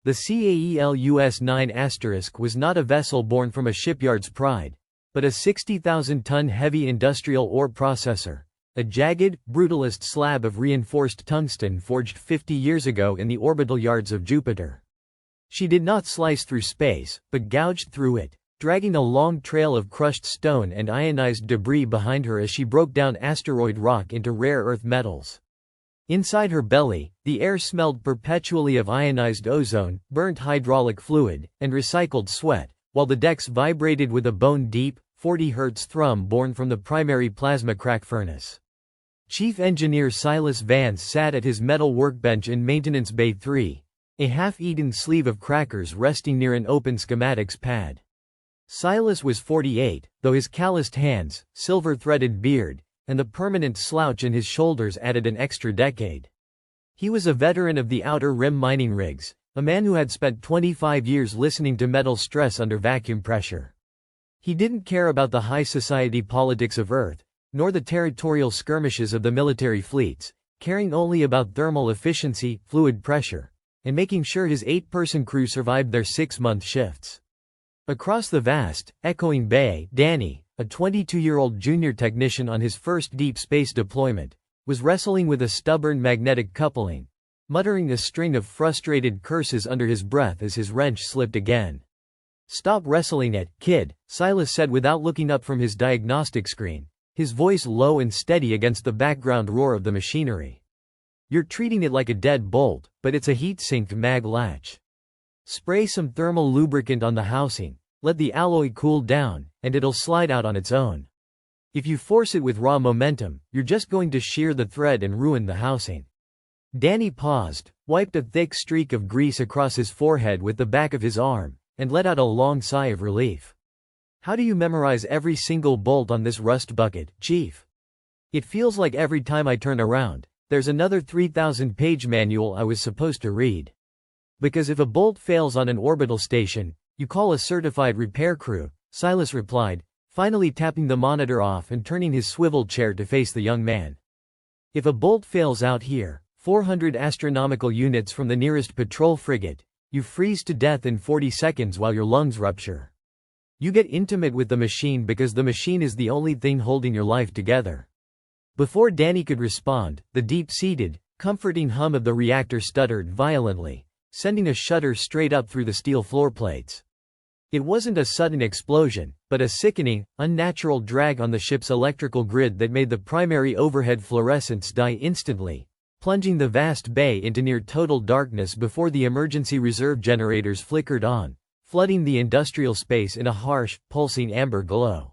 The CAELUS-9 * was not a vessel born from a shipyard's pride, but a 60,000-ton heavy industrial ore processor, a jagged, brutalist slab of reinforced tungsten forged 50 years ago in the orbital yards of Jupiter. She did not slice through space, but gouged through it, dragging a long trail of crushed stone and ionized debris behind her as she broke down asteroid rock into rare earth metals. Inside her belly, the air smelled perpetually of ionized ozone, burnt hydraulic fluid, and recycled sweat, while the decks vibrated with a bone-deep, 40 Hz thrum born from the primary plasma crack furnace. Chief Engineer Silas Vance sat at his metal workbench in Maintenance Bay 3, a half-eaten sleeve of crackers resting near an open schematics pad. Silas was 48, though his calloused hands, silver-threaded beard, and the permanent slouch in his shoulders added an extra decade. He was a veteran of the outer rim mining rigs, a man who had spent 25 years listening to metal stress under vacuum pressure. He didn't care about the high society politics of Earth, nor the territorial skirmishes of the military fleets, caring only about thermal efficiency, fluid pressure, and making sure his 8-person crew survived their 6-month shifts. Across the vast, echoing bay, Danny, a 22-year-old junior technician on his first deep space deployment, was wrestling with a stubborn magnetic coupling, muttering a string of frustrated curses under his breath as his wrench slipped again. "Stop wrestling it, kid," Silas said without looking up from his diagnostic screen, his voice low and steady against the background roar of the machinery. "You're treating it like a dead bolt, but it's a heat-sinked mag latch. Spray some thermal lubricant on the housing, let the alloy cool down, and it'll slide out on its own. If you force it with raw momentum, you're just going to shear the thread and ruin the housing." Danny paused, wiped a thick streak of grease across his forehead with the back of his arm, and let out a long sigh of relief. "How do you memorize every single bolt on this rust bucket, Chief? It feels like every time I turn around, there's another 3,000-page manual I was supposed to read. Because if a bolt fails on an orbital station, you call a certified repair crew," Silas replied, finally tapping the monitor off and turning his swivel chair to face the young man. "If a bolt fails out here, 400 astronomical units from the nearest patrol frigate, you freeze to death in 40 seconds while your lungs rupture. You get intimate with the machine because the machine is the only thing holding your life together." Before Danny could respond, the deep-seated, comforting hum of the reactor stuttered violently, sending a shudder straight up through the steel floor plates. It wasn't a sudden explosion, but a sickening, unnatural drag on the ship's electrical grid that made the primary overhead fluorescents die instantly, plunging the vast bay into near-total darkness before the emergency reserve generators flickered on, flooding the industrial space in a harsh, pulsing amber glow.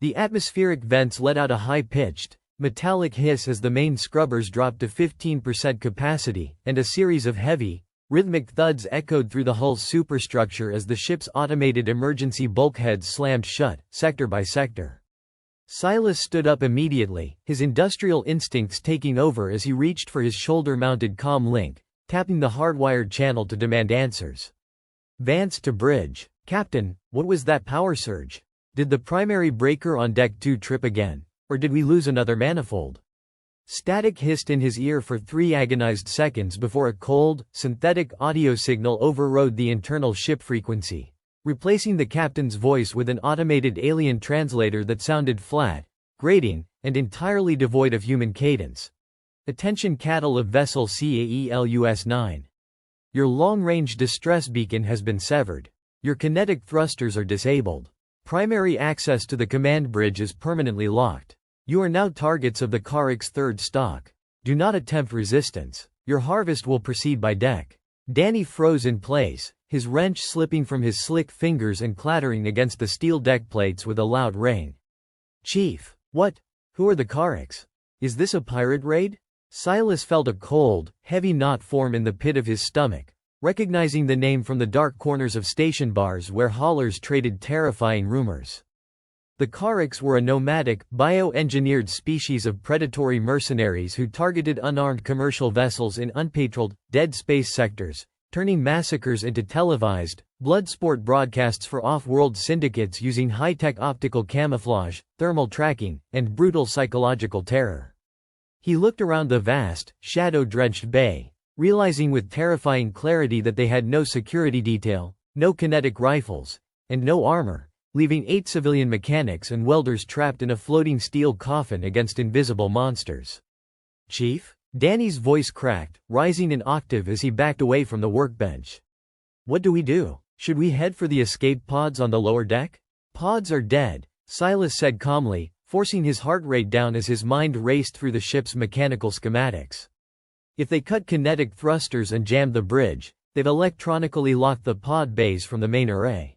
The atmospheric vents let out a high-pitched, metallic hiss as the main scrubbers dropped to 15% capacity, and a series of heavy, rhythmic thuds echoed through the hull's superstructure as the ship's automated emergency bulkheads slammed shut, sector by sector. Silas stood up immediately, his industrial instincts taking over as he reached for his shoulder-mounted comm link, tapping the hardwired channel to demand answers. "Vance to bridge. Captain, what was that power surge? Did the primary breaker on Deck 2 trip again? Or did we lose another manifold?" Static hissed in his ear for 3 agonized seconds before a cold, synthetic audio signal overrode the internal ship frequency, replacing the captain's voice with an automated alien translator that sounded flat, grating, and entirely devoid of human cadence. "Attention cattle of vessel CAELUS-9. Your long-range distress beacon has been severed. Your kinetic thrusters are disabled. Primary access to the command bridge is permanently locked. You are now targets of the Carrick's third stock. Do not attempt resistance. Your harvest will proceed by deck." Danny froze in place, his wrench slipping from his slick fingers and clattering against the steel deck plates with a loud ring. "Chief, what? Who are the Carricks? Is this a pirate raid?" Silas felt a cold, heavy knot form in the pit of his stomach, recognizing the name from the dark corners of station bars where haulers traded terrifying rumors. The Carricks were a nomadic, bio-engineered species of predatory mercenaries who targeted unarmed commercial vessels in unpatrolled, dead space sectors, turning massacres into televised, bloodsport broadcasts for off-world syndicates using high-tech optical camouflage, thermal tracking, and brutal psychological terror. He looked around the vast, shadow-drenched bay, realizing with terrifying clarity that they had no security detail, no kinetic rifles, and no armor, leaving 8 civilian mechanics and welders trapped in a floating steel coffin against invisible monsters. "Chief?" Danny's voice cracked, rising an octave as he backed away from the workbench. "What do we do? Should we head for the escape pods on the lower deck?" "Pods are dead," Silas said calmly, forcing his heart rate down as his mind raced through the ship's mechanical schematics. "If they cut kinetic thrusters and jam the bridge, they've electronically locked the pod bays from the main array.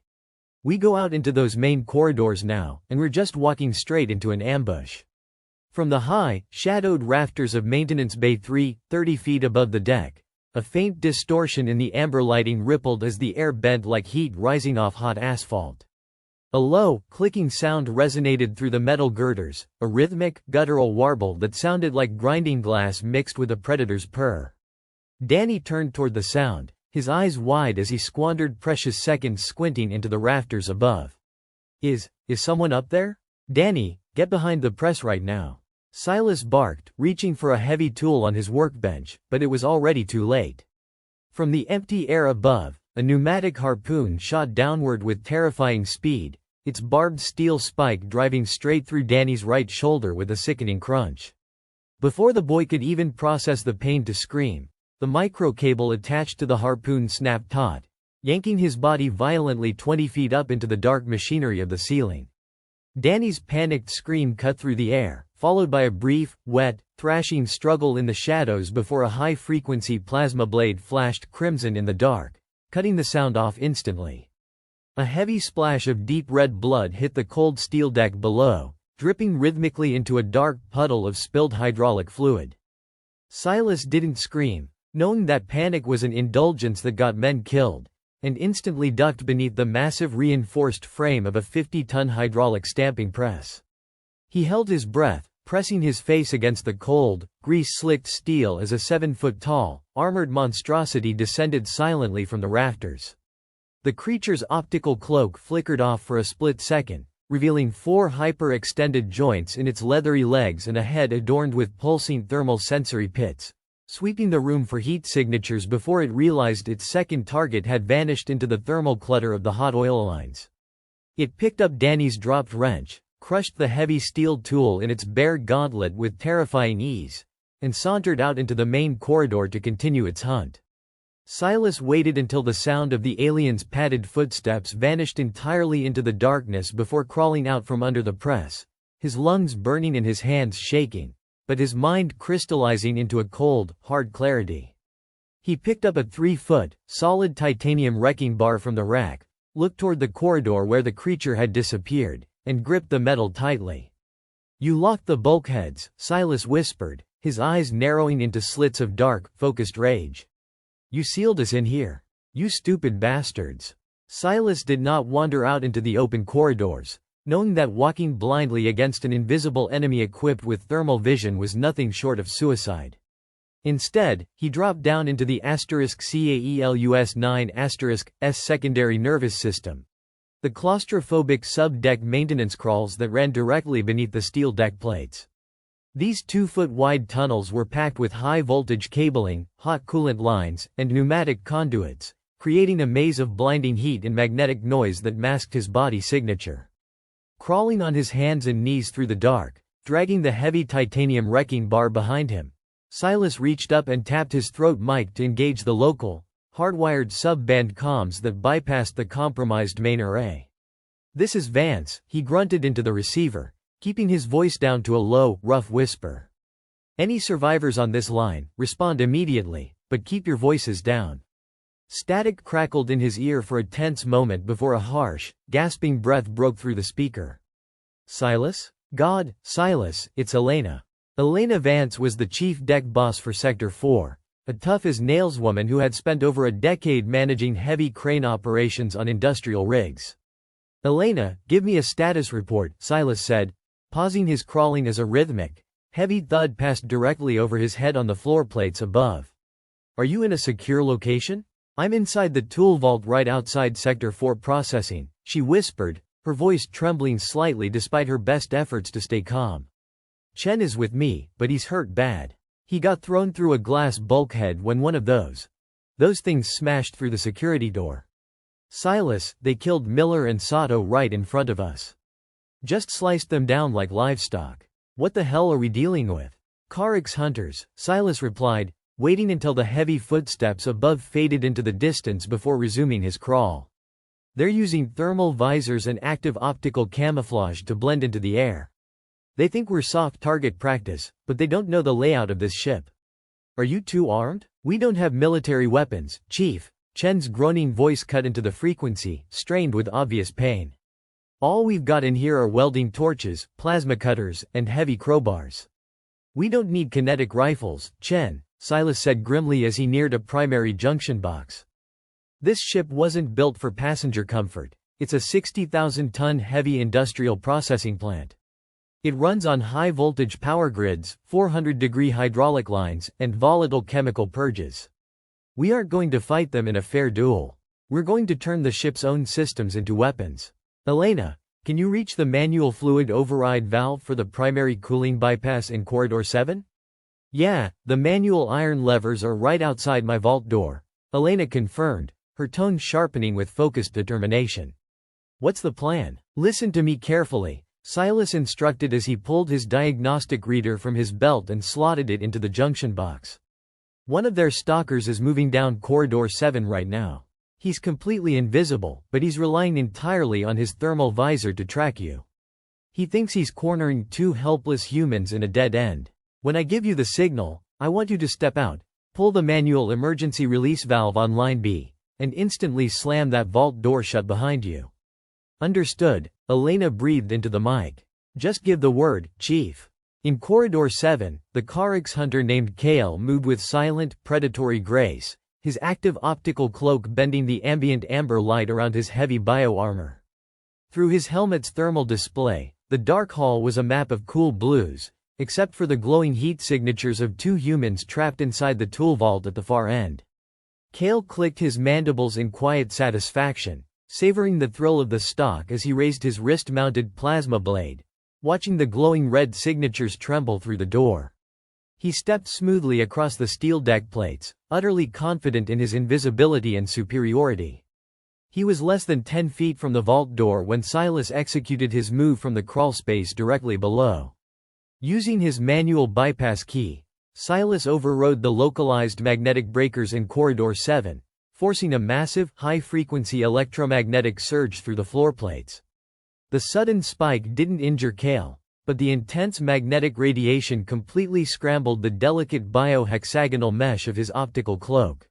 We go out into those main corridors now, and we're just walking straight into an ambush." From the high, shadowed rafters of Maintenance Bay 3, 30 feet above the deck, a faint distortion in the amber lighting rippled as the air bent like heat rising off hot asphalt. A low, clicking sound resonated through the metal girders, a rhythmic, guttural warble that sounded like grinding glass mixed with a predator's purr. Danny turned toward the sound, his eyes wide as he squandered precious seconds squinting into the rafters above. Is someone up there? Danny, get behind the press right now." Silas barked, reaching for a heavy tool on his workbench, but it was already too late. From the empty air above, a pneumatic harpoon shot downward with terrifying speed, its barbed steel spike driving straight through Danny's right shoulder with a sickening crunch. Before the boy could even process the pain to scream, the microcable attached to the harpoon snapped taut, yanking his body violently 20 feet up into the dark machinery of the ceiling. Danny's panicked scream cut through the air, followed by a brief, wet, thrashing struggle in the shadows before a high-frequency plasma blade flashed crimson in the dark, cutting the sound off instantly. A heavy splash of deep red blood hit the cold steel deck below, dripping rhythmically into a dark puddle of spilled hydraulic fluid. Silas didn't scream, knowing that panic was an indulgence that got men killed, and instantly ducked beneath the massive reinforced frame of a 50-ton hydraulic stamping press. He held his breath, pressing his face against the cold, grease-slicked steel as a 7-foot-tall, armored monstrosity descended silently from the rafters. The creature's optical cloak flickered off for a split second, revealing 4 hyper-extended joints in its leathery legs and a head adorned with pulsing thermal sensory pits, sweeping the room for heat signatures before it realized its second target had vanished into the thermal clutter of the hot oil lines. It picked up Danny's dropped wrench, crushed the heavy steel tool in its bare gauntlet with terrifying ease, and sauntered out into the main corridor to continue its hunt. Silas waited until the sound of the alien's padded footsteps vanished entirely into the darkness before crawling out from under the press, his lungs burning and his hands shaking, but his mind crystallizing into a cold, hard clarity. He picked up a 3-foot, solid titanium wrecking bar from the rack, looked toward the corridor where the creature had disappeared, and gripped the metal tightly. "You locked the bulkheads," Silas whispered, his eyes narrowing into slits of dark, focused rage. "You sealed us in here. You stupid bastards." Silas did not wander out into the open corridors, knowing that walking blindly against an invisible enemy equipped with thermal vision was nothing short of suicide. Instead, he dropped down into the *CAELUS-9*S secondary nervous system, the claustrophobic sub-deck maintenance crawls that ran directly beneath the steel deck plates. These 2-foot-wide tunnels were packed with high-voltage cabling, hot coolant lines, and pneumatic conduits, creating a maze of blinding heat and magnetic noise that masked his body signature. Crawling on his hands and knees through the dark, dragging the heavy titanium wrecking bar behind him, Silas reached up and tapped his throat mic to engage the local, hardwired sub-band comms that bypassed the compromised main array. "This is Vance," he grunted into the receiver, keeping his voice down to a low, rough whisper. "Any survivors on this line, respond immediately, but keep your voices down." Static crackled in his ear for a tense moment before a harsh, gasping breath broke through the speaker. "Silas? God, Silas, it's Elena." Elena Vance was the chief deck boss for Sector 4, a tough-as-nails woman who had spent over a decade managing heavy crane operations on industrial rigs. "Elena, give me a status report," Silas said, pausing his crawling as a rhythmic, heavy thud passed directly over his head on the floor plates above. "Are you in a secure location?" "I'm inside the tool vault right outside Sector 4 processing," she whispered, her voice trembling slightly despite her best efforts to stay calm. "Chen is with me, but he's hurt bad." He got thrown through a glass bulkhead when one of those things smashed through the security door. Silas, they killed Miller and Sato right in front of us. Just sliced them down like livestock. What the hell are we dealing with? Orcs hunters, Silas replied, waiting until the heavy footsteps above faded into the distance before resuming his crawl. They're using thermal visors and active optical camouflage to blend into the air. They think we're soft target practice, but they don't know the layout of this ship. Are you two armed? We don't have military weapons, Chief. Chen's groaning voice cut into the frequency, strained with obvious pain. All we've got in here are welding torches, plasma cutters, and heavy crowbars. We don't need kinetic rifles, Chen, Silas said grimly as he neared a primary junction box. This ship wasn't built for passenger comfort. It's a 60,000-ton heavy industrial processing plant. It runs on high-voltage power grids, 400-degree hydraulic lines, and volatile chemical purges. We aren't going to fight them in a fair duel. We're going to turn the ship's own systems into weapons. Elena, can you reach the manual fluid override valve for the primary cooling bypass in Corridor 7? Yeah, the manual iron levers are right outside my vault door, Elena confirmed, her tone sharpening with focused determination. What's the plan? Listen to me carefully, Silas instructed as he pulled his diagnostic reader from his belt and slotted it into the junction box. One of their stalkers is moving down Corridor 7 right now. He's completely invisible, but he's relying entirely on his thermal visor to track you. He thinks he's cornering two helpless humans in a dead end. When I give you the signal, I want you to step out, pull the manual emergency release valve on line B, and instantly slam that vault door shut behind you. Understood, Elena breathed into the mic. Just give the word, Chief. In Corridor 7, the Orcs hunter named Kale moved with silent, predatory grace, his active optical cloak bending the ambient amber light around his heavy bio-armor. Through his helmet's thermal display, the dark hall was a map of cool blues, except for the glowing heat signatures of two humans trapped inside the tool vault at the far end. Kale clicked his mandibles in quiet satisfaction, savoring the thrill of the stalk as he raised his wrist-mounted plasma blade, watching the glowing red signatures tremble through the door. He stepped smoothly across the steel deck plates, utterly confident in his invisibility and superiority. He was less than 10 feet from the vault door when Silas executed his move from the crawl space directly below. Using his manual bypass key, Silas overrode the localized magnetic breakers in Corridor 7, forcing a massive, high-frequency electromagnetic surge through the floor plates. The sudden spike didn't injure Kale, but the intense magnetic radiation completely scrambled the delicate bio-hexagonal mesh of his optical cloak.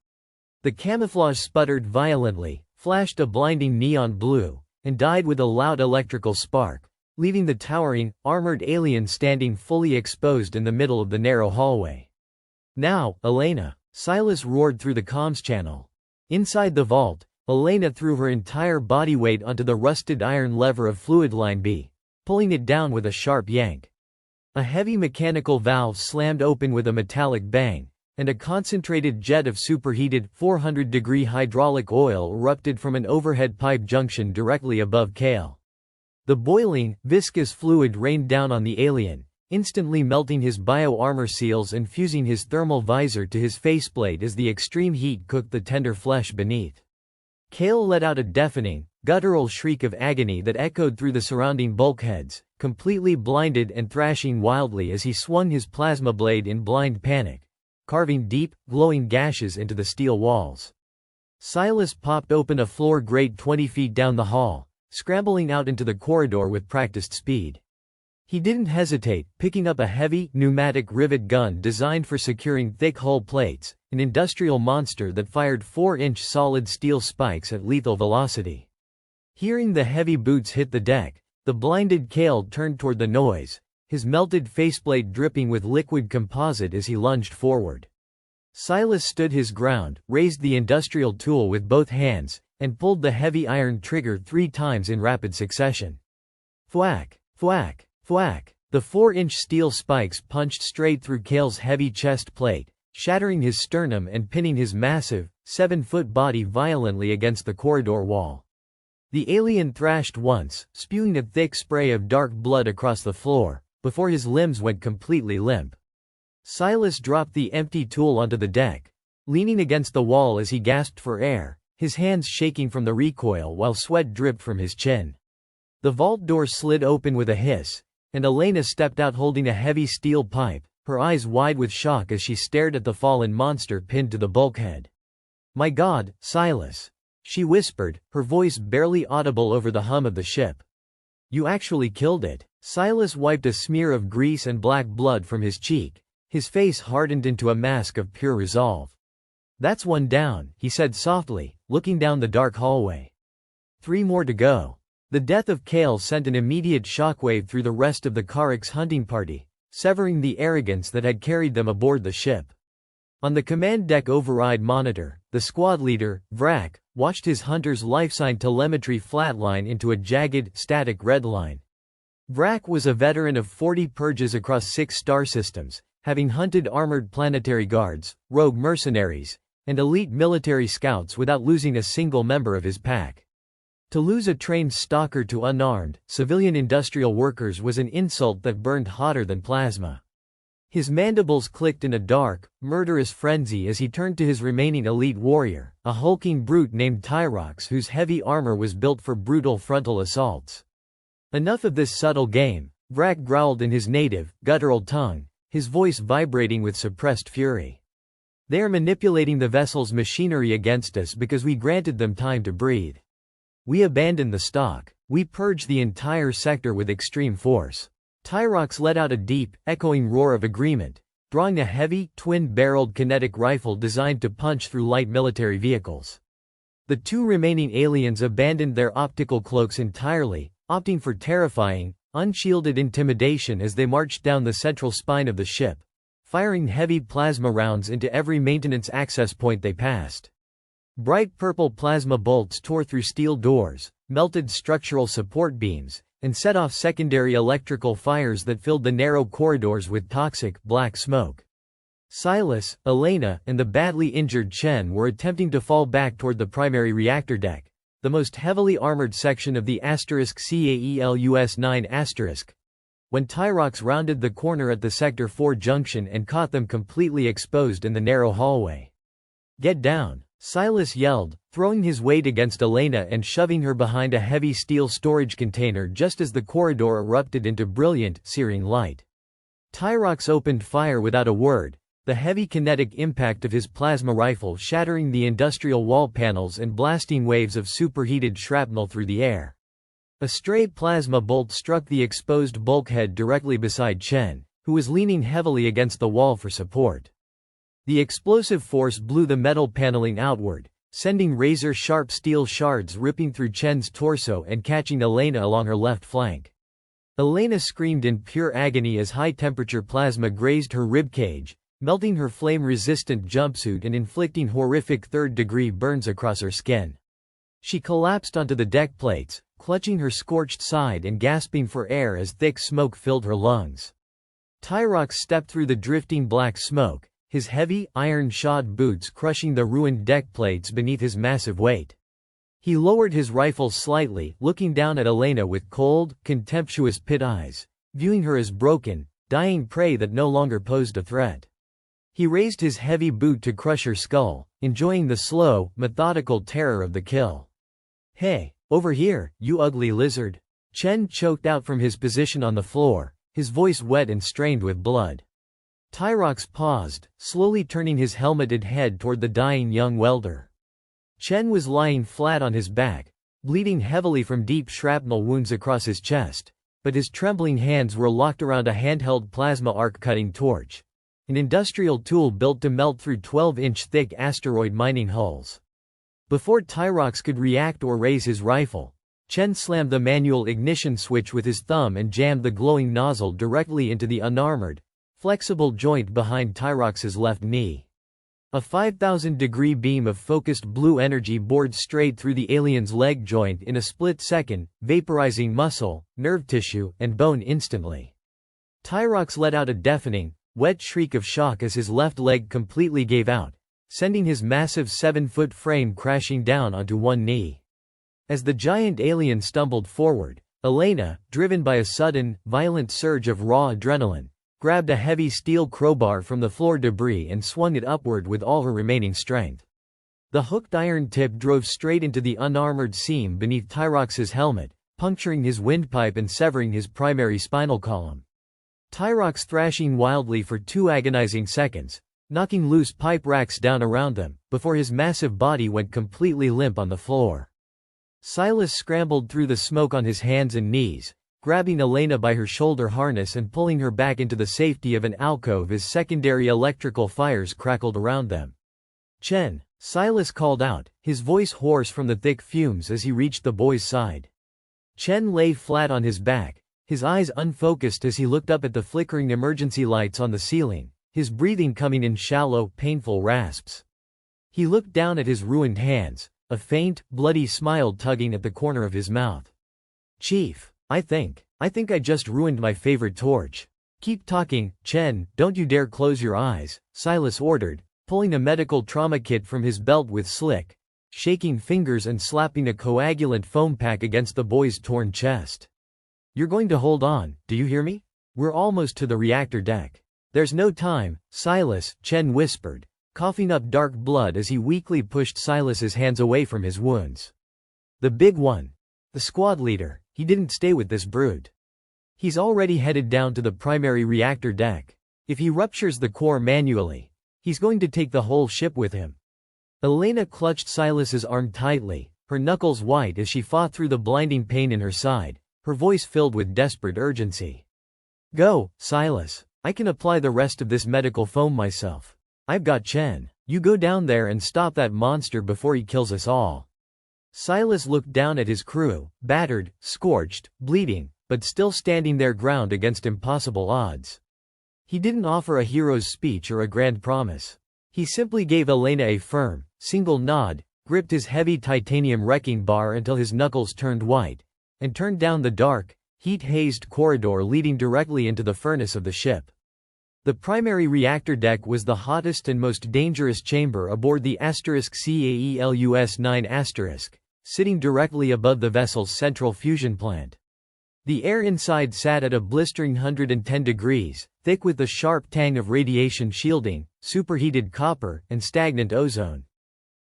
The camouflage sputtered violently, flashed a blinding neon blue, and died with a loud electrical spark, leaving the towering, armored alien standing fully exposed in the middle of the narrow hallway. Now, Elena, Silas roared through the comms channel. Inside the vault, Elena threw her entire body weight onto the rusted iron lever of fluid line B, pulling it down with a sharp yank. A heavy mechanical valve slammed open with a metallic bang, and a concentrated jet of superheated, 400-degree hydraulic oil erupted from an overhead pipe junction directly above Kale. The boiling, viscous fluid rained down on the alien, instantly melting his bio-armor seals and fusing his thermal visor to his faceplate as the extreme heat cooked the tender flesh beneath. Kale let out a deafening, guttural shriek of agony that echoed through the surrounding bulkheads, completely blinded and thrashing wildly as he swung his plasma blade in blind panic, carving deep, glowing gashes into the steel walls. Silas popped open a floor grate 20 feet down the hall, scrambling out into the corridor with practiced speed. He didn't hesitate, picking up a heavy, pneumatic rivet gun designed for securing thick hull plates, an industrial monster that fired 4-inch solid steel spikes at lethal velocity. Hearing the heavy boots hit the deck, the blinded Kale turned toward the noise, his melted faceplate dripping with liquid composite as he lunged forward. Silas stood his ground, raised the industrial tool with both hands, and pulled the heavy iron trigger 3 times in rapid succession. Thwack, thwack, thwack. The 4-inch steel spikes punched straight through Kale's heavy chest plate, shattering his sternum and pinning his massive, 7-foot body violently against the corridor wall. The alien thrashed once, spewing a thick spray of dark blood across the floor, before his limbs went completely limp. Silas dropped the empty tool onto the deck, leaning against the wall as he gasped for air, his hands shaking from the recoil while sweat dripped from his chin. The vault door slid open with a hiss, and Elena stepped out holding a heavy steel pipe, her eyes wide with shock as she stared at the fallen monster pinned to the bulkhead. "My God, Silas," she whispered, her voice barely audible over the hum of the ship. "You actually killed it." Silas wiped a smear of grease and black blood from his cheek, his face hardened into a mask of pure resolve. "That's one down," he said softly, looking down the dark hallway. 3 more to go. The death of Kale sent an immediate shockwave through the rest of the Carrick's hunting party, severing the arrogance that had carried them aboard the ship. On the command deck override monitor, the squad leader, Vrak, watched his hunter's lifesign telemetry flatline into a jagged, static red line. Vrak was a veteran of 40 purges across 6 star systems, having hunted armored planetary guards, rogue mercenaries, and elite military scouts without losing a single member of his pack. To lose a trained stalker to unarmed, civilian industrial workers was an insult that burned hotter than plasma. His mandibles clicked in a dark, murderous frenzy as he turned to his remaining elite warrior, a hulking brute named Tyrox whose heavy armor was built for brutal frontal assaults. "Enough of this subtle game," Vrak growled in his native, guttural tongue, his voice vibrating with suppressed fury. "They are manipulating the vessel's machinery against us because we granted them time to breathe. We abandoned the stock. We purged the entire sector with extreme force." Tyrox let out a deep, echoing roar of agreement, drawing a heavy, twin-barreled kinetic rifle designed to punch through light military vehicles. The 2 remaining aliens abandoned their optical cloaks entirely, opting for terrifying, unshielded intimidation as they marched down the central spine of the ship, firing heavy plasma rounds into every maintenance access point they passed. Bright purple plasma bolts tore through steel doors, melted structural support beams, and set off secondary electrical fires that filled the narrow corridors with toxic, black smoke. Silas, Elena, and the badly injured Chen were attempting to fall back toward the primary reactor deck, the most heavily armored section of the *CAELUS-9*, when Tyrox rounded the corner at the Sector 4 junction and caught them completely exposed in the narrow hallway. "Get down," Silas yelled, throwing his weight against Elena and shoving her behind a heavy steel storage container just as the corridor erupted into brilliant, searing light. Tyrox opened fire without a word, the heavy kinetic impact of his plasma rifle shattering the industrial wall panels and blasting waves of superheated shrapnel through the air. A stray plasma bolt struck the exposed bulkhead directly beside Chen, who was leaning heavily against the wall for support. The explosive force blew the metal paneling outward, sending razor-sharp steel shards ripping through Chen's torso and catching Elena along her left flank. Elena screamed in pure agony as high-temperature plasma grazed her ribcage, melting her flame-resistant jumpsuit and inflicting horrific third-degree burns across her skin. She collapsed onto the deck plates, clutching her scorched side and gasping for air as thick smoke filled her lungs. Tyrox stepped through the drifting black smoke, his heavy, iron-shod boots crushing the ruined deck plates beneath his massive weight. He lowered his rifle slightly, looking down at Elena with cold, contemptuous pit eyes, viewing her as broken, dying prey that no longer posed a threat. He raised his heavy boot to crush her skull, enjoying the slow, methodical terror of the kill. "Hey, over here, you ugly lizard!" Chen choked out from his position on the floor, his voice wet and strained with blood. Tyrox paused, slowly turning his helmeted head toward the dying young welder. Chen was lying flat on his back, bleeding heavily from deep shrapnel wounds across his chest, but his trembling hands were locked around a handheld plasma arc-cutting torch, an industrial tool built to melt through 12-inch thick asteroid mining hulls. Before Tyrox could react or raise his rifle, Chen slammed the manual ignition switch with his thumb and jammed the glowing nozzle directly into the unarmored, flexible joint behind Tyrox's left knee. A 5,000-degree beam of focused blue energy bored straight through the alien's leg joint in a split second, vaporizing muscle, nerve tissue, and bone instantly. Tyrox let out a deafening, wet shriek of shock as his left leg completely gave out, sending his massive 7-foot frame crashing down onto one knee. As the giant alien stumbled forward, Elena, driven by a sudden, violent surge of raw adrenaline, grabbed a heavy steel crowbar from the floor debris and swung it upward with all her remaining strength. The hooked iron tip drove straight into the unarmored seam beneath Tyrox's helmet, puncturing his windpipe and severing his primary spinal column. Tyrox thrashing wildly for 2 agonizing seconds, knocking loose pipe racks down around them, before his massive body went completely limp on the floor. Silas scrambled through the smoke on his hands and knees, grabbing Elena by her shoulder harness and pulling her back into the safety of an alcove as secondary electrical fires crackled around them. "Chen," Silas called out, his voice hoarse from the thick fumes as he reached the boy's side. Chen lay flat on his back, his eyes unfocused as he looked up at the flickering emergency lights on the ceiling, his breathing coming in shallow, painful rasps. He looked down at his ruined hands, a faint, bloody smile tugging at the corner of his mouth. "Chief, I think I just ruined my favorite torch." "Keep talking, Chen, don't you dare close your eyes," Silas ordered, pulling a medical trauma kit from his belt with slick, shaking fingers and slapping a coagulant foam pack against the boy's torn chest. "You're going to hold on, do you hear me? We're almost to the reactor deck." "There's no time, Silas," Chen whispered, coughing up dark blood as he weakly pushed Silas's hands away from his wounds. "The big one. The squad leader, he didn't stay with this brood. He's already headed down to the primary reactor deck. If he ruptures the core manually, he's going to take the whole ship with him." Elena clutched Silas's arm tightly, her knuckles white as she fought through the blinding pain in her side, her voice filled with desperate urgency. "Go, Silas. I can apply the rest of this medical foam myself. I've got Chen. You go down there and stop that monster before he kills us all." Silas looked down at his crew, battered, scorched, bleeding, but still standing their ground against impossible odds. He didn't offer a hero's speech or a grand promise. He simply gave Elena a firm, single nod, gripped his heavy titanium wrecking bar until his knuckles turned white, and turned down the dark, heat-hazed corridor leading directly into the furnace of the ship. The primary reactor deck was the hottest and most dangerous chamber aboard the *CAELUS-9*, sitting directly above the vessel's central fusion plant. The air inside sat at a blistering 110 degrees, thick with the sharp tang of radiation shielding, superheated copper, and stagnant ozone.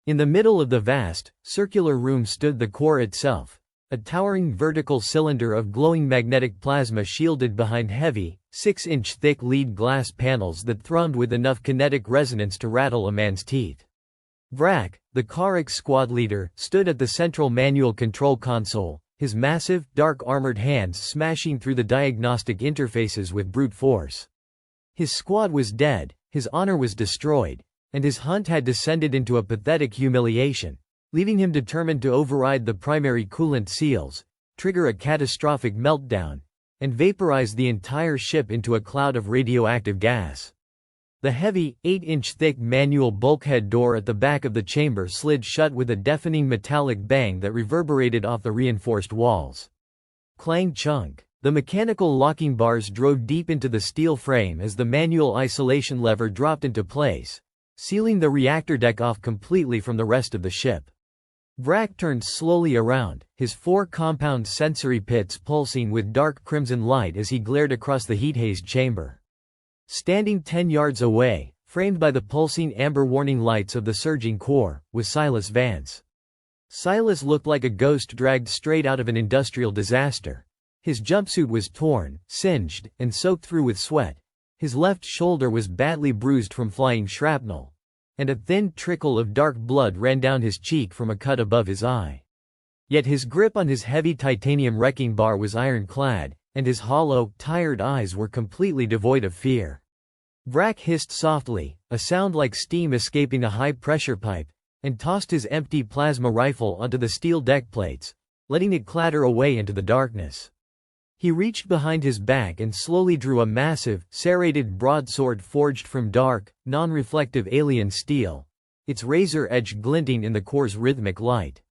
In the middle of the vast, circular room stood the core itself, a towering vertical cylinder of glowing magnetic plasma shielded behind heavy, 6-inch thick lead glass panels that thrummed with enough kinetic resonance to rattle a man's teeth. Vrak, the Karix squad leader, stood at the central manual control console, his massive, dark-armored hands smashing through the diagnostic interfaces with brute force. His squad was dead, his honor was destroyed, and his hunt had descended into a pathetic humiliation, leaving him determined to override the primary coolant seals, trigger a catastrophic meltdown, and vaporize the entire ship into a cloud of radioactive gas. The heavy, 8-inch thick manual bulkhead door at the back of the chamber slid shut with a deafening metallic bang that reverberated off the reinforced walls. Clang chunk. The mechanical locking bars drove deep into the steel frame as the manual isolation lever dropped into place, sealing the reactor deck off completely from the rest of the ship. Vrak turned slowly around, his 4 compound sensory pits pulsing with dark crimson light as he glared across the heat-hazed chamber. Standing 10 yards away, framed by the pulsing amber warning lights of the surging core, was Silas Vance. Silas looked like a ghost dragged straight out of an industrial disaster. His jumpsuit was torn, singed, and soaked through with sweat. His left shoulder was badly bruised from flying shrapnel, and a thin trickle of dark blood ran down his cheek from a cut above his eye. Yet his grip on his heavy titanium wrecking bar was ironclad, and his hollow, tired eyes were completely devoid of fear. Vrak hissed softly, a sound like steam escaping a high-pressure pipe, and tossed his empty plasma rifle onto the steel deck plates, letting it clatter away into the darkness. He reached behind his back and slowly drew a massive, serrated broadsword forged from dark, non-reflective alien steel, its razor edge glinting in the core's rhythmic light.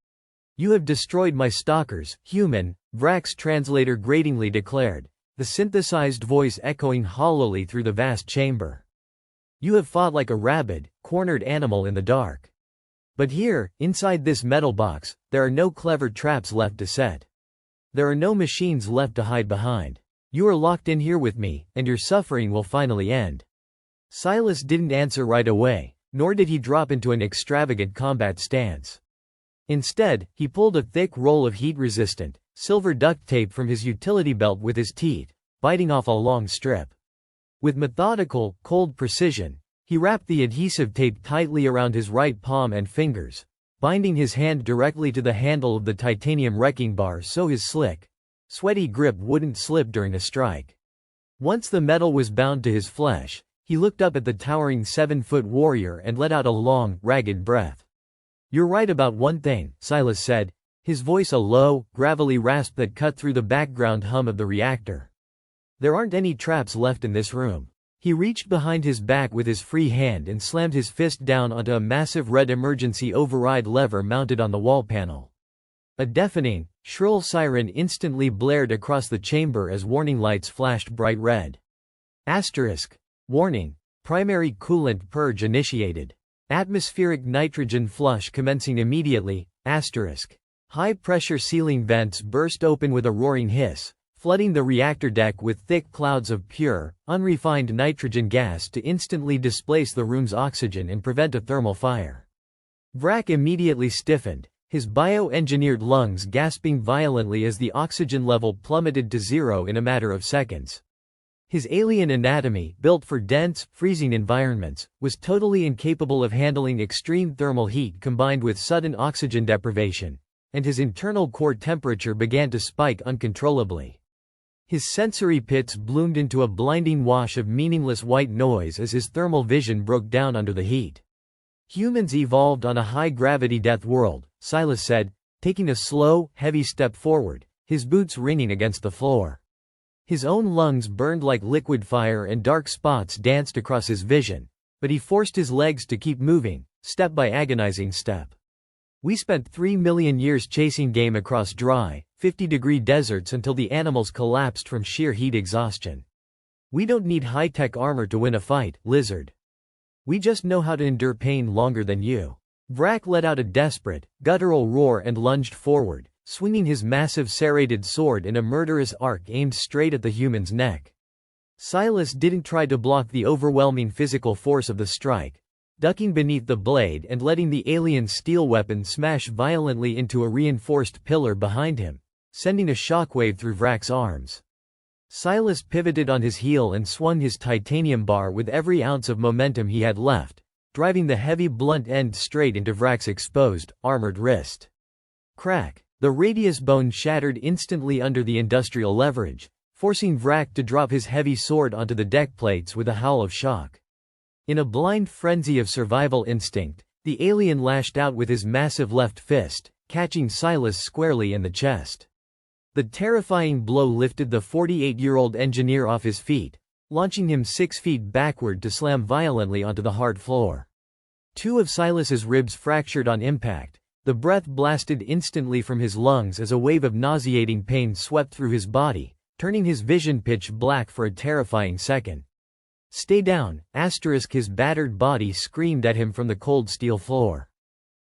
"You have destroyed my stalkers, human," Vrak's translator gratingly declared, the synthesized voice echoing hollowly through the vast chamber. "You have fought like a rabid, cornered animal in the dark. But here, inside this metal box, there are no clever traps left to set. There are no machines left to hide behind. You are locked in here with me, and your suffering will finally end." Silas didn't answer right away, nor did he drop into an extravagant combat stance. Instead, he pulled a thick roll of heat-resistant, silver duct tape from his utility belt with his teeth, biting off a long strip. With methodical, cold precision, he wrapped the adhesive tape tightly around his right palm and fingers, binding his hand directly to the handle of the titanium wrecking bar so his slick, sweaty grip wouldn't slip during a strike. Once the metal was bound to his flesh, he looked up at the towering 7-foot warrior and let out a long, ragged breath. "You're right about one thing," Silas said, his voice a low, gravelly rasp that cut through the background hum of the reactor. "There aren't any traps left in this room." He reached behind his back with his free hand and slammed his fist down onto a massive red emergency override lever mounted on the wall panel. A deafening, shrill siren instantly blared across the chamber as warning lights flashed bright red. Warning. Primary coolant purge initiated. Atmospheric nitrogen flush commencing immediately. High-pressure ceiling vents burst open with a roaring hiss, flooding the reactor deck with thick clouds of pure, unrefined nitrogen gas to instantly displace the room's oxygen and prevent a thermal fire. Vrak immediately stiffened, his bio-engineered lungs gasping violently as the oxygen level plummeted to zero in a matter of seconds. His alien anatomy, built for dense, freezing environments, was totally incapable of handling extreme thermal heat combined with sudden oxygen deprivation, and his internal core temperature began to spike uncontrollably. His sensory pits bloomed into a blinding wash of meaningless white noise as his thermal vision broke down under the heat. "Humans evolved on a high-gravity death world," Silas said, taking a slow, heavy step forward, his boots ringing against the floor. His own lungs burned like liquid fire and dark spots danced across his vision, but he forced his legs to keep moving, step by agonizing step. "We spent 3 million years chasing game across dry, 50-degree deserts until the animals collapsed from sheer heat exhaustion. We don't need high-tech armor to win a fight, lizard. We just know how to endure pain longer than you." Vrak let out a desperate, guttural roar and lunged forward, swinging his massive serrated sword in a murderous arc aimed straight at the human's neck. Silas didn't try to block the overwhelming physical force of the strike, ducking beneath the blade and letting the alien steel weapon smash violently into a reinforced pillar behind him, sending a shockwave through Vrak's arms. Silas pivoted on his heel and swung his titanium bar with every ounce of momentum he had left, driving the heavy blunt end straight into Vrak's exposed, armored wrist. Crack! The radius bone shattered instantly under the industrial leverage, forcing Vrak to drop his heavy sword onto the deck plates with a howl of shock. In a blind frenzy of survival instinct, the alien lashed out with his massive left fist, catching Silas squarely in the chest. The terrifying blow lifted the 48-year-old engineer off his feet, launching him 6 feet backward to slam violently onto the hard floor. 2 of Silas's ribs fractured on impact. The breath blasted instantly from his lungs as a wave of nauseating pain swept through his body, turning his vision pitch black for a terrifying second. "Stay down!" His battered body screamed at him from the cold steel floor.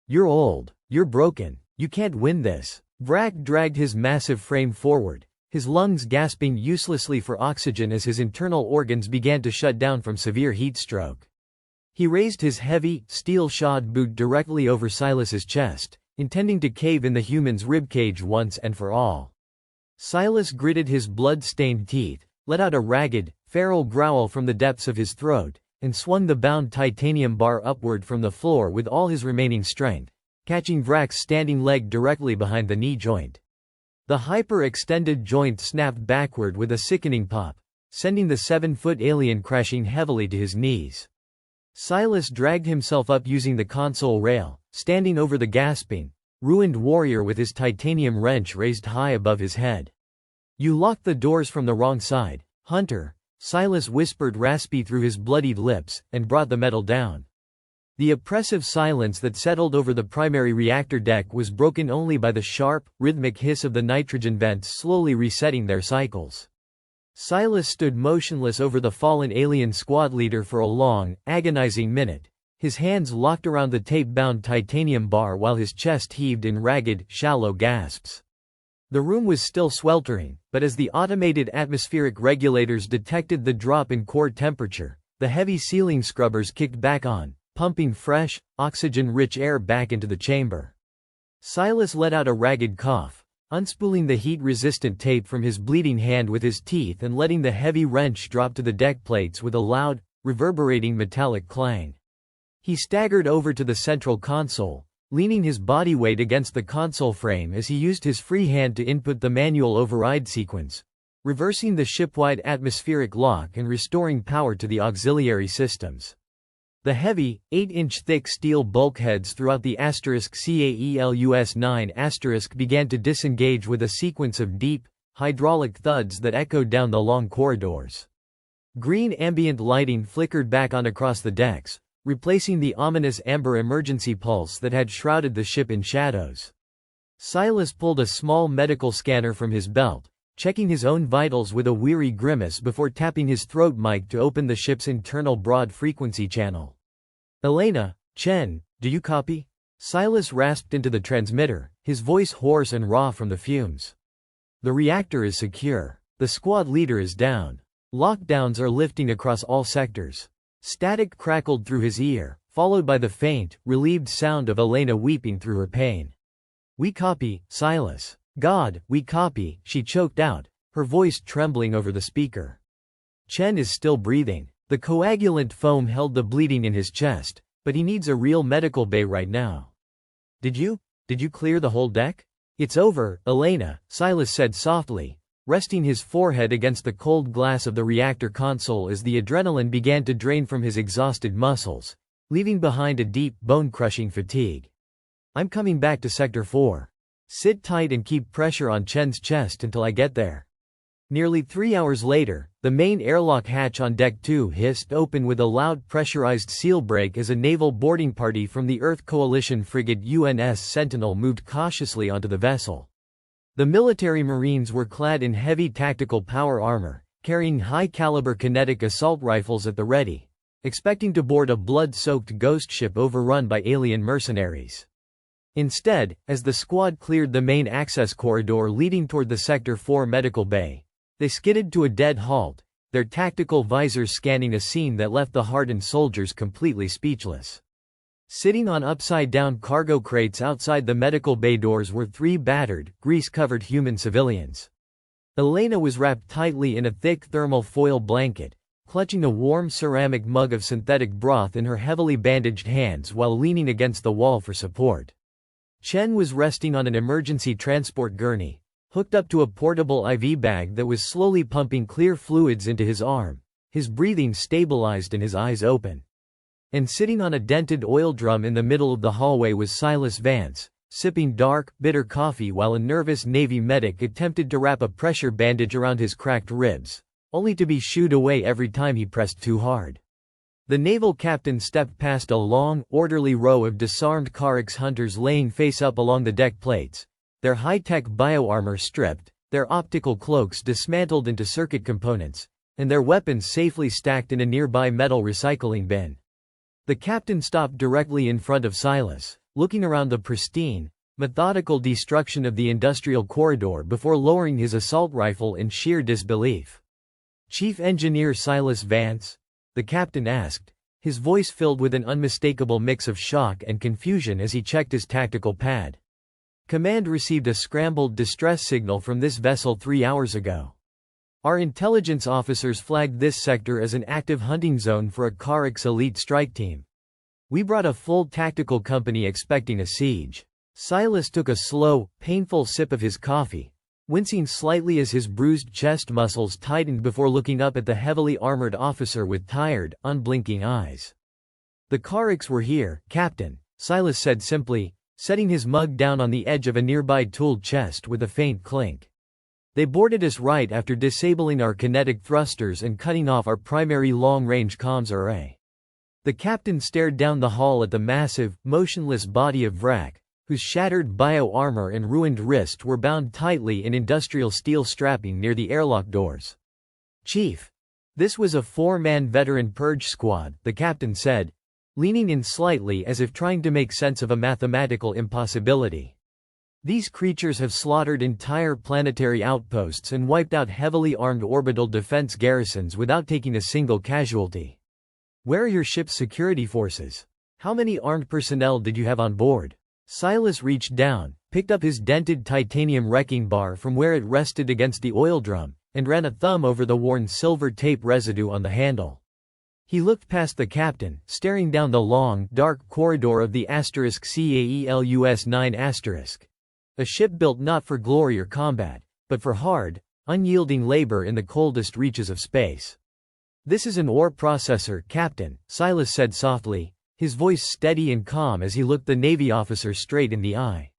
"You're old. You're broken. You can't win this." Vrak dragged his massive frame forward, his lungs gasping uselessly for oxygen as his internal organs began to shut down from severe heat stroke. He raised his heavy, steel-shod boot directly over Silas's chest, intending to cave in the human's ribcage once and for all. Silas gritted his blood-stained teeth, let out a ragged, feral growl from the depths of his throat, and swung the bound titanium bar upward from the floor with all his remaining strength, catching Vrak's standing leg directly behind the knee joint. The hyper-extended joint snapped backward with a sickening pop, sending the 7-foot alien crashing heavily to his knees. Silas dragged himself up using the console rail, standing over the gasping, ruined warrior with his titanium wrench raised high above his head. "You locked the doors from the wrong side, Hunter," Silas whispered raspy through his bloodied lips, and brought the metal down. The oppressive silence that settled over the primary reactor deck was broken only by the sharp, rhythmic hiss of the nitrogen vents slowly resetting their cycles. Silas stood motionless over the fallen alien squad leader for a long, agonizing minute, his hands locked around the tape-bound titanium bar while his chest heaved in ragged, shallow gasps. The room was still sweltering, but as the automated atmospheric regulators detected the drop in core temperature, the heavy ceiling scrubbers kicked back on, pumping fresh, oxygen-rich air back into the chamber. Silas let out a ragged cough, unspooling the heat-resistant tape from his bleeding hand with his teeth and letting the heavy wrench drop to the deck plates with a loud, reverberating metallic clang. He staggered over to the central console, leaning his body weight against the console frame as he used his free hand to input the manual override sequence, reversing the ship-wide atmospheric lock and restoring power to the auxiliary systems. The heavy, 8-inch thick steel bulkheads throughout the *CAELUS-9* began to disengage with a sequence of deep, hydraulic thuds that echoed down the long corridors. Green ambient lighting flickered back on across the decks, replacing the ominous amber emergency pulse that had shrouded the ship in shadows. Silas pulled a small medical scanner from his belt, checking his own vitals with a weary grimace before tapping his throat mic to open the ship's internal broad-frequency channel. "Elena, Chen, do you copy?" Silas rasped into the transmitter, his voice hoarse and raw from the fumes. "The reactor is secure. The squad leader is down. Lockdowns are lifting across all sectors." Static crackled through his ear, followed by the faint, relieved sound of Elena weeping through her pain. "We copy, Silas. God, we copy," she choked out, her voice trembling over the speaker. "Chen is still breathing. The coagulant foam held the bleeding in his chest, but he needs a real medical bay right now." Did you clear the whole deck?" "It's over, Elena," Silas said softly, resting his forehead against the cold glass of the reactor console as the adrenaline began to drain from his exhausted muscles, leaving behind a deep, bone-crushing fatigue. "I'm coming back to Sector 4. Sit tight and keep pressure on Chen's chest until I get there." Nearly 3 hours later, the main airlock hatch on Deck 2 hissed open with a loud pressurized seal break as a naval boarding party from the Earth Coalition frigate UNS Sentinel moved cautiously onto the vessel. The military Marines were clad in heavy tactical power armor, carrying high-caliber kinetic assault rifles at the ready, expecting to board a blood-soaked ghost ship overrun by alien mercenaries. Instead, as the squad cleared the main access corridor leading toward the Sector 4 medical bay, they skidded to a dead halt, their tactical visors scanning a scene that left the hardened soldiers completely speechless. Sitting on upside-down cargo crates outside the medical bay doors were 3 battered, grease-covered human civilians. Elena was wrapped tightly in a thick thermal foil blanket, clutching a warm ceramic mug of synthetic broth in her heavily bandaged hands while leaning against the wall for support. Chen was resting on an emergency transport gurney, hooked up to a portable IV bag that was slowly pumping clear fluids into his arm, his breathing stabilized and his eyes open. And sitting on a dented oil drum in the middle of the hallway was Silas Vance, sipping dark, bitter coffee while a nervous Navy medic attempted to wrap a pressure bandage around his cracked ribs, only to be shooed away every time he pressed too hard. The naval captain stepped past a long, orderly row of disarmed Orcs hunters laying face up along the deck plates, their high-tech bioarmor stripped, their optical cloaks dismantled into circuit components, and their weapons safely stacked in a nearby metal recycling bin. The captain stopped directly in front of Silas, looking around the pristine, methodical destruction of the industrial corridor before lowering his assault rifle in sheer disbelief. "Chief Engineer Silas Vance?" the captain asked, his voice filled with an unmistakable mix of shock and confusion as he checked his tactical pad. "Command received a scrambled distress signal from this vessel 3 hours ago. Our intelligence officers flagged this sector as an active hunting zone for a Orcs elite strike team. We brought a full tactical company expecting a siege." Silas took a slow, painful sip of his coffee, wincing slightly as his bruised chest muscles tightened before looking up at the heavily armored officer with tired, unblinking eyes. "The Orcs were here, Captain," Silas said simply, setting his mug down on the edge of a nearby tooled chest with a faint clink. "They boarded us right after disabling our kinetic thrusters and cutting off our primary long-range comms array." The captain stared down the hall at the massive, motionless body of Vrak, whose shattered bio-armor and ruined wrist were bound tightly in industrial steel strapping near the airlock doors. "Chief. This was a 4-man veteran purge squad," the captain said, leaning in slightly as if trying to make sense of a mathematical impossibility. These creatures have slaughtered entire planetary outposts and wiped out heavily armed orbital defense garrisons without taking a single casualty. Where are your ship's security forces? How many armed personnel did you have on board? Silas reached down, picked up his dented titanium wrecking bar from where it rested against the oil drum, and ran a thumb over the worn silver tape residue on the handle. He looked past the captain, staring down the long, dark corridor of the *CAELUS-9*, a ship built not for glory or combat, but for hard, unyielding labor in the coldest reaches of space. "This is an ore processor, Captain," Silas said softly, his voice steady and calm as he looked the Navy officer straight in the eye.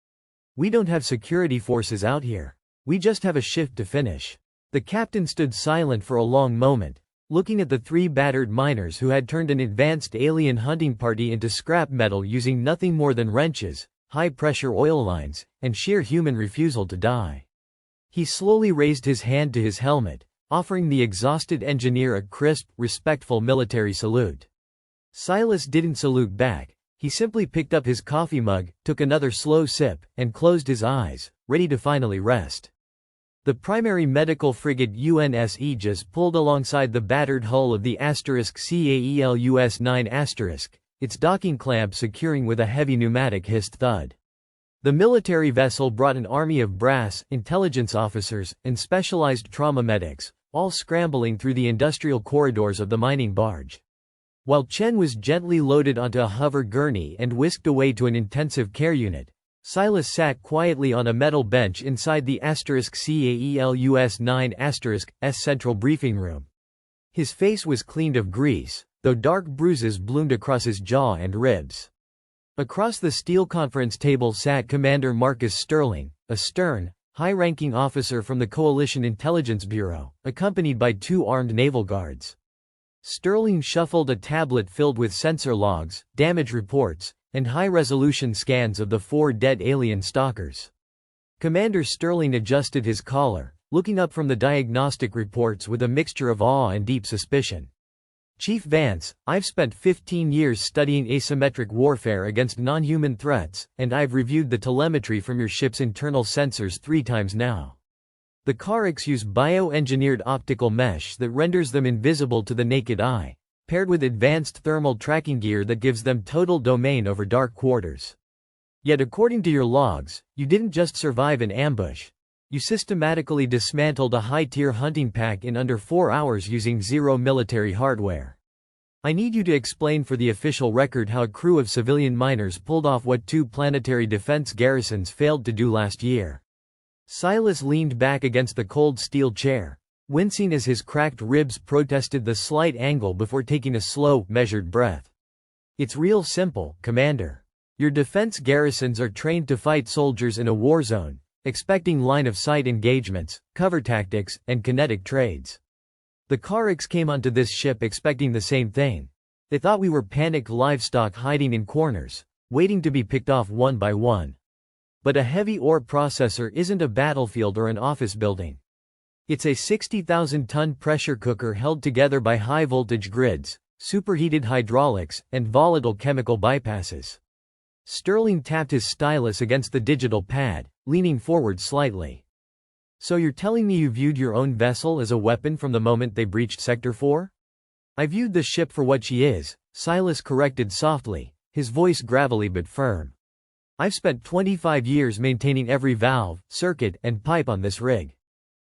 "We don't have security forces out here. We just have a shift to finish." The captain stood silent for a long moment, looking at the three battered miners who had turned an advanced alien hunting party into scrap metal using nothing more than wrenches, high-pressure oil lines, and sheer human refusal to die. He slowly raised his hand to his helmet, offering the exhausted engineer a crisp, respectful military salute. Silas didn't salute back. He simply picked up his coffee mug, took another slow sip, and closed his eyes, ready to finally rest. The primary medical frigate UNS Aegis pulled alongside the battered hull of the *CAELUS-9*, its docking clamp securing with a heavy pneumatic hissed thud. The military vessel brought an army of brass, intelligence officers, and specialized trauma medics, all scrambling through the industrial corridors of the mining barge. While Chen was gently loaded onto a hover gurney and whisked away to an intensive care unit, Silas sat quietly on a metal bench inside the *CAELUS-9*'s central briefing room. His face was cleaned of grease, though dark bruises bloomed across his jaw and ribs. Across the steel conference table sat Commander Marcus Sterling, a stern, high-ranking officer from the Coalition Intelligence Bureau, accompanied by two armed naval guards. Sterling shuffled a tablet filled with sensor logs, damage reports, and high-resolution scans of the four dead alien stalkers. Commander Sterling adjusted his collar, looking up from the diagnostic reports with a mixture of awe and deep suspicion. "Chief Vance, I've spent 15 years studying asymmetric warfare against non-human threats, and I've reviewed the telemetry from your ship's internal sensors 3 times now. The Orcs use bioengineered optical mesh that renders them invisible to the naked eye, paired with advanced thermal tracking gear that gives them total domain over dark quarters. Yet according to your logs, you didn't just survive an ambush. You systematically dismantled a high-tier hunting pack in under 4 hours using zero military hardware. I need you to explain for the official record how a crew of civilian miners pulled off what 2 planetary defense garrisons failed to do last year." Silas leaned back against the cold steel chair, wincing as his cracked ribs protested the slight angle before taking a slow, measured breath. "It's real simple, Commander. Your defense garrisons are trained to fight soldiers in a war zone, expecting line-of-sight engagements, cover tactics, and kinetic trades. The Orcs came onto this ship expecting the same thing. They thought we were panicked livestock hiding in corners, waiting to be picked off one by one. But a heavy ore processor isn't a battlefield or an office building. It's a 60,000-ton pressure cooker held together by high-voltage grids, superheated hydraulics, and volatile chemical bypasses." Sterling tapped his stylus against the digital pad, leaning forward slightly. "So you're telling me you viewed your own vessel as a weapon from the moment they breached Sector 4? "I viewed the ship for what she is," Silas corrected softly, his voice gravelly but firm. "I've spent 25 years maintaining every valve, circuit, and pipe on this rig.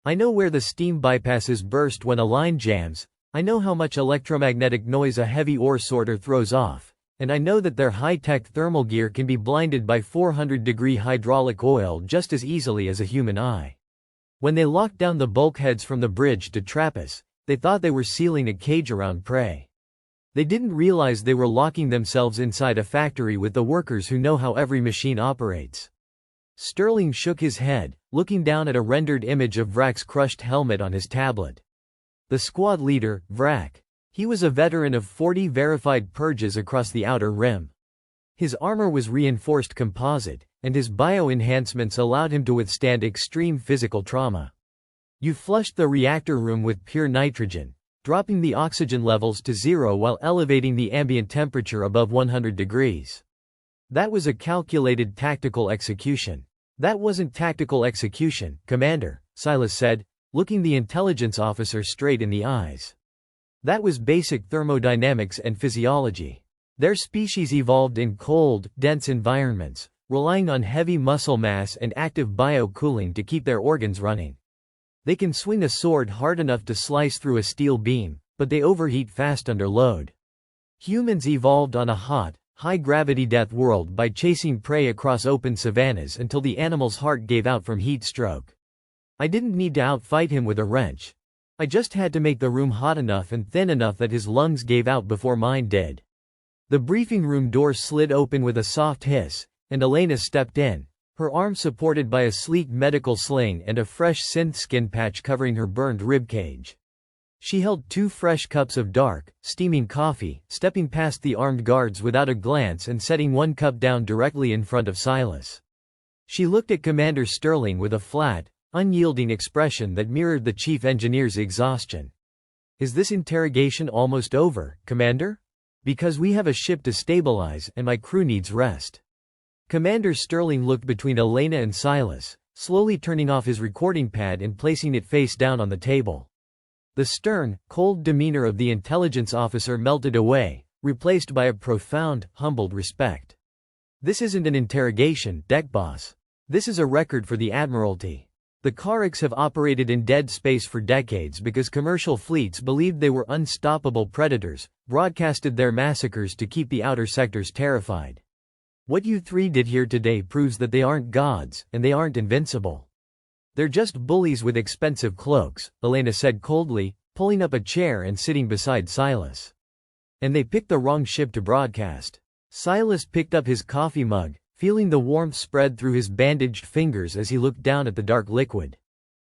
I know where the steam bypasses burst when a line jams, I know how much electromagnetic noise a heavy ore sorter throws off, and I know that their high-tech thermal gear can be blinded by 400-degree hydraulic oil just as easily as a human eye. When they locked down the bulkheads from the bridge to trap us, they thought they were sealing a cage around prey. They didn't realize they were locking themselves inside a factory with the workers who know how every machine operates." Sterling shook his head, looking down at a rendered image of Vrak's crushed helmet on his tablet. The squad leader, Vrak. He was a veteran of 40 verified purges across the outer rim. His armor was reinforced composite, and his bio-enhancements allowed him to withstand extreme physical trauma. "You flushed the reactor room with pure nitrogen, dropping the oxygen levels to 0 while elevating the ambient temperature above 100 degrees. That was a calculated tactical execution. That wasn't tactical execution, Commander, Silas said, looking the intelligence officer straight in the eyes. That was basic thermodynamics and physiology. Their species evolved in cold, dense environments, relying on heavy muscle mass and active bio-cooling to keep their organs running. They can swing a sword hard enough to slice through a steel beam, but they overheat fast under load. Humans evolved on a hot, high-gravity death world by chasing prey across open savannas until the animal's heart gave out from heat stroke. I didn't need to outfight him with a wrench. I just had to make the room hot enough and thin enough that his lungs gave out before mine did. The briefing room door slid open with a soft hiss, and Elena stepped in, her arm supported by a sleek medical sling and a fresh synth skin patch covering her burned ribcage. She held 2 fresh cups of dark, steaming coffee, stepping past the armed guards without a glance and setting 1 cup down directly in front of Silas. She looked at Commander Sterling with a flat, unyielding expression that mirrored the chief engineer's exhaustion. "Is this interrogation almost over, Commander? Because we have a ship to stabilize and my crew needs rest." Commander Sterling looked between Elena and Silas, slowly turning off his recording pad and placing it face down on the table. The stern, cold demeanor of the intelligence officer melted away, replaced by a profound, humbled respect. "This isn't an interrogation, deck boss. This is a record for the Admiralty. The Orcs have operated in dead space for decades because commercial fleets believed they were unstoppable predators, broadcasted their massacres to keep the outer sectors terrified. What you 3 did here today proves that they aren't gods, and they aren't invincible. They're just bullies with expensive cloaks," Elena said coldly, pulling up a chair and sitting beside Silas. "And they picked the wrong ship to broadcast." Silas picked up his coffee mug, feeling the warmth spread through his bandaged fingers as he looked down at the dark liquid.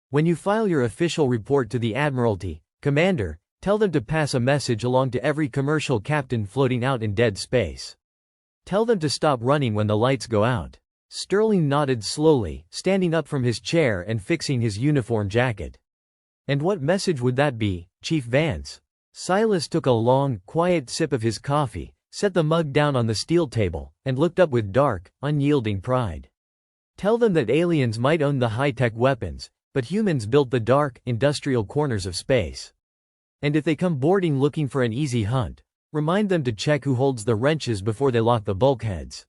"When you file your official report to the Admiralty, Commander, tell them to pass a message along to every commercial captain floating out in dead space. Tell them to stop running when the lights go out." Sterling nodded slowly, standing up from his chair and fixing his uniform jacket. "And what message would that be, Chief Vance?" Silas took a long, quiet sip of his coffee, set the mug down on the steel table, and looked up with dark, unyielding pride. "Tell them that aliens might own the high-tech weapons, but humans built the dark, industrial corners of space. And if they come boarding looking for an easy hunt, remind them to check who holds the wrenches before they lock the bulkheads."